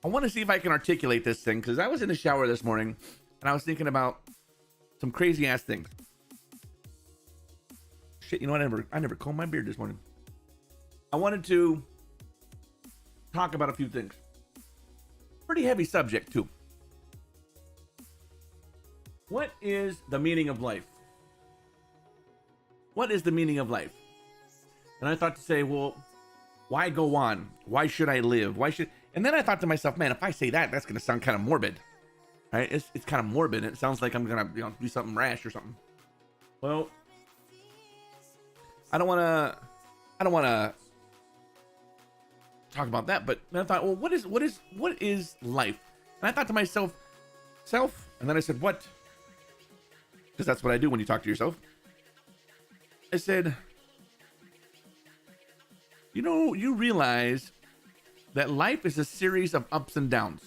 I want to see if I can articulate this thing, because I was in the shower this morning and I was thinking about some crazy ass things. Shit, you know what? I never combed my beard this morning. I wanted to talk about a few things. Pretty heavy subject too. What is the meaning of life? What is the meaning of life? And I thought to say, well, why go on? Why should I live? And then I thought to myself, man, if I say that, that's going to sound kind of morbid, right? It's kind of morbid. It sounds like I'm going to do something rash or something. Well, I don't want to talk about that, but then I thought, well, what is life? And I thought to myself, self, and then I said, what? Because that's what I do when you talk to yourself. I said, you realize that life is a series of ups and downs,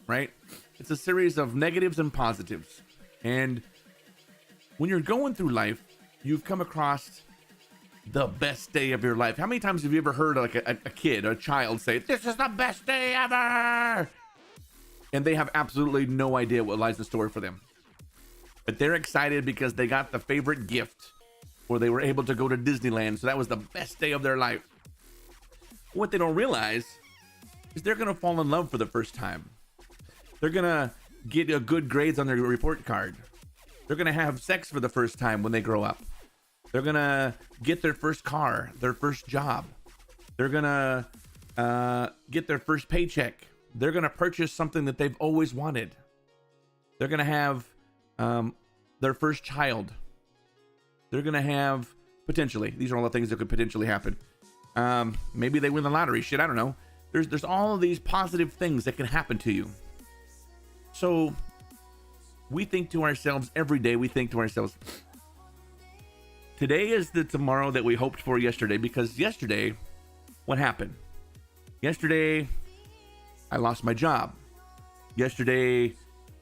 right? It's a series of negatives and positives. And when you're going through life, you've come across the best day of your life. How many times have you ever heard like a kid or a child say, this is the best day ever? And they have absolutely no idea what lies in store for them. But they're excited because they got the favorite gift, or they were able to go to Disneyland. So that was the best day of their life. What they don't realize is they're going to fall in love for the first time. They're going to get a good grades on their report card. They're going to have sex for the first time when they grow up. They're going to get their first car, their first job. They're going to get their first paycheck. They're going to purchase something that they've always wanted. They're going to have their first child. They're going to have, potentially, these are all the things that could potentially happen. Maybe they win the lottery. Shit, I don't know. There's all of these positive things that can happen to you. So we think to ourselves every day, today is the tomorrow that we hoped for yesterday, because yesterday, what happened? Yesterday, I lost my job. Yesterday,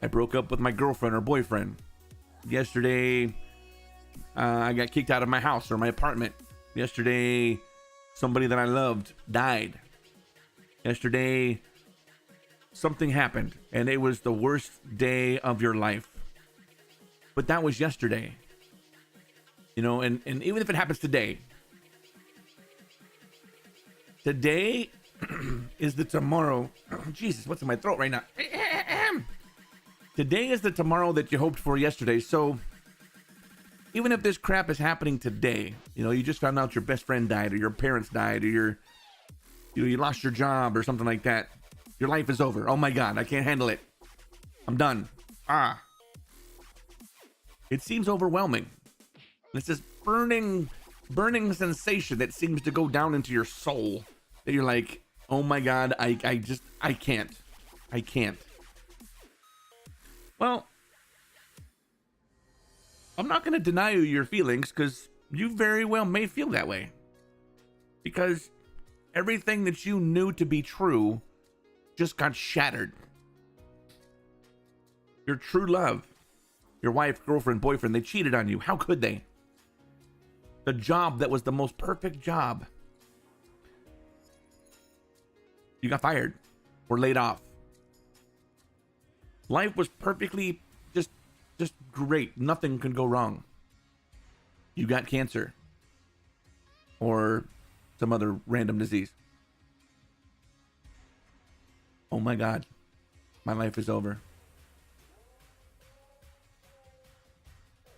I broke up with my girlfriend or boyfriend. Yesterday, I got kicked out of my house or my apartment. Yesterday, somebody that I loved died. Yesterday, something happened, and it was the worst day of your life. But that was yesterday. And even if it happens today is the tomorrow. Oh, Jesus, what's in my throat right now? Today is the tomorrow that you hoped for yesterday. So even if this crap is happening today, you just found out your best friend died, or your parents died, or you lost your job or something like that. Your life is over. Oh my God, I can't handle it. I'm done. It seems overwhelming. It's this burning sensation that seems to go down into your soul, that you're like, oh my God, I can't. Well, I'm not going to deny you your feelings, because you very well may feel that way. Because everything that you knew to be true just got shattered. Your true love, your wife, girlfriend, boyfriend, they cheated on you. How could they? The job that was the most perfect job, you got fired or laid off. Life was perfectly just great. Nothing could go wrong. You got cancer or some other random disease. Oh my God, my life is over.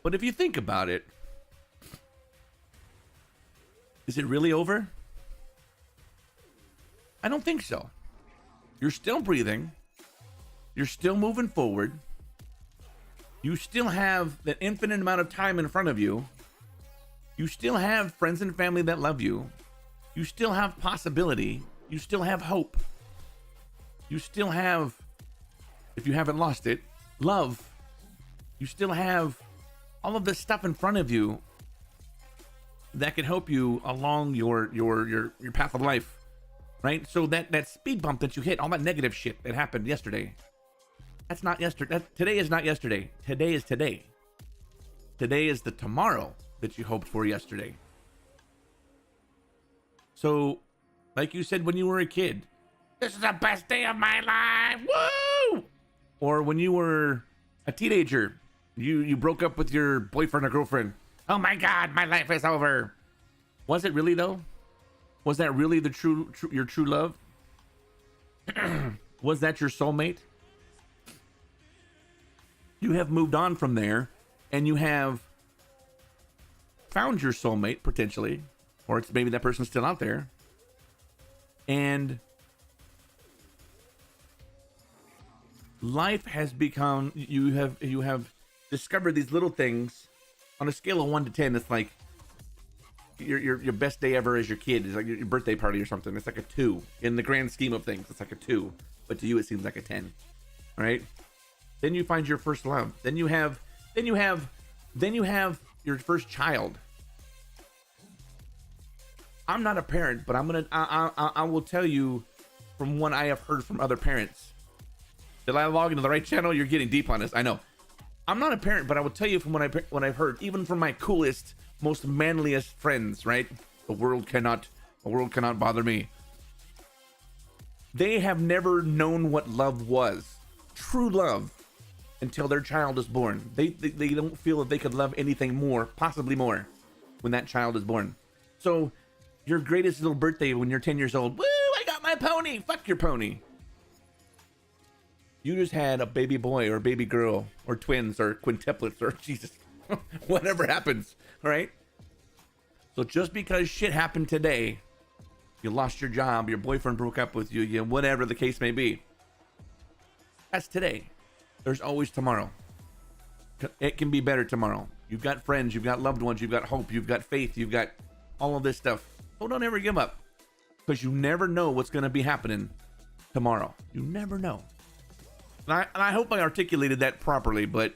But if you think about it, is it really over? I don't think so. You're still breathing. You're still moving forward. You still have that infinite amount of time in front of you. You still have friends and family that love you. You still have possibility. You still have hope. You still have, if you haven't lost it, love. You still have all of this stuff in front of you that can help you along your path of life, right? So that speed bump that you hit, all that negative shit that happened yesterday, that's not yesterday. Today is not yesterday. Today is today. Today is the tomorrow that you hoped for yesterday. So, like you said when you were a kid, This is the best day of my life. Woo! Or when you were a teenager, you broke up with your boyfriend or girlfriend. Oh my God, my life is over. Was it really though? Was that really the your true love? Was that your soulmate? You have moved on from there, and you have found your soulmate potentially, or it's maybe that person's still out there, and life has become, you have discovered these little things on a scale of 1 to 10. It's like your best day ever as your kid is like your birthday party or something. It's like a 2 in the grand scheme of things. It's like a 2, but to you it seems like a 10. Right? Then you find your first love. Then you have your first child. I'm not a parent, but I will tell you from what I have heard from other parents. Did I log into the right channel? You're getting deep on this. I know. I'm not a parent, but I will tell you from what I've heard, even from my coolest, most manliest friends, right? The world cannot bother me. They have never known what love was. True love. Until their child is born. They don't feel that they could love anything more, possibly more, when that child is born. So your greatest little birthday when you're 10 years old, woo, I got my pony. Fuck your pony. You just had a baby boy or baby girl or twins or quintuplets or Jesus, whatever happens, all right? So just because shit happened today, you lost your job, your boyfriend broke up with you, whatever the case may be, that's today. There's always tomorrow. It can be better tomorrow. You've got friends, you've got loved ones, you've got hope, you've got faith, you've got all of this stuff. So don't ever give up, because you never know what's going to be happening tomorrow. You never know. And I hope I articulated that properly, but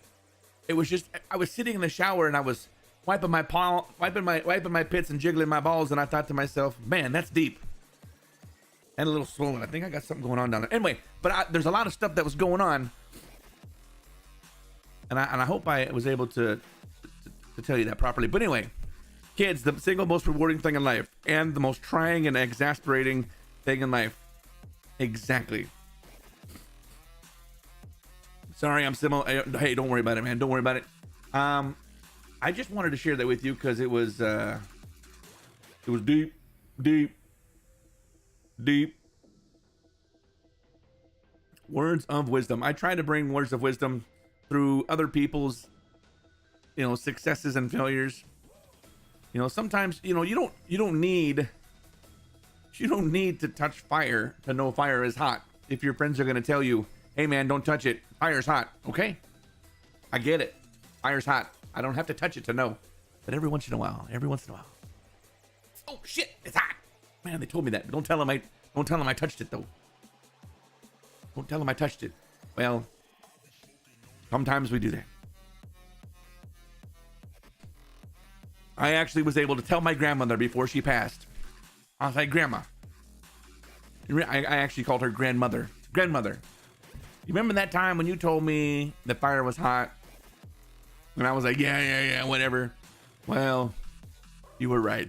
it was just, I was sitting in the shower and I was wiping my pits and jiggling my balls, and I thought to myself, man, that's deep. And a little swollen. I think I got something going on down there. Anyway, but there's a lot of stuff that was going on. And I hope I was able to tell you that properly. But anyway, kids, the single most rewarding thing in life and the most trying and exasperating thing in life. Exactly. Sorry, I'm similar. Hey, don't worry about it, man. Don't worry about it. I just wanted to share that with you because it was deep, deep, deep. Words of wisdom. I try to bring words of wisdom through other people's, successes and failures. Sometimes, you don't need to touch fire to know fire is hot. If your friends are going to tell you, hey man, don't touch it. Fire's hot. Okay. I get it. Fire's hot. I don't have to touch it to know. But every once in a while, oh shit, it's hot. Man, they told me that. Don't tell them I touched it though. Don't tell them I touched it. Well, sometimes we do that. I actually was able to tell my grandmother before she passed. I was like, Grandma. I actually called her grandmother. Grandmother. You remember that time when you told me the fire was hot? And I was like, yeah, whatever. Well, you were right.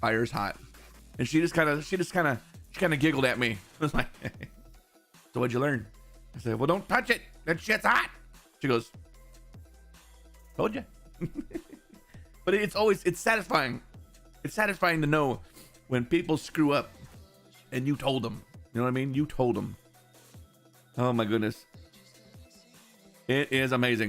Fire's hot. And she just kind of giggled at me. I was like, so what'd you learn? I said, well, don't touch it. That shit's hot. She goes, told you. But it's satisfying. It's satisfying to know when people screw up and you told them. You know what I mean? You told them. Oh my goodness. It is amazing.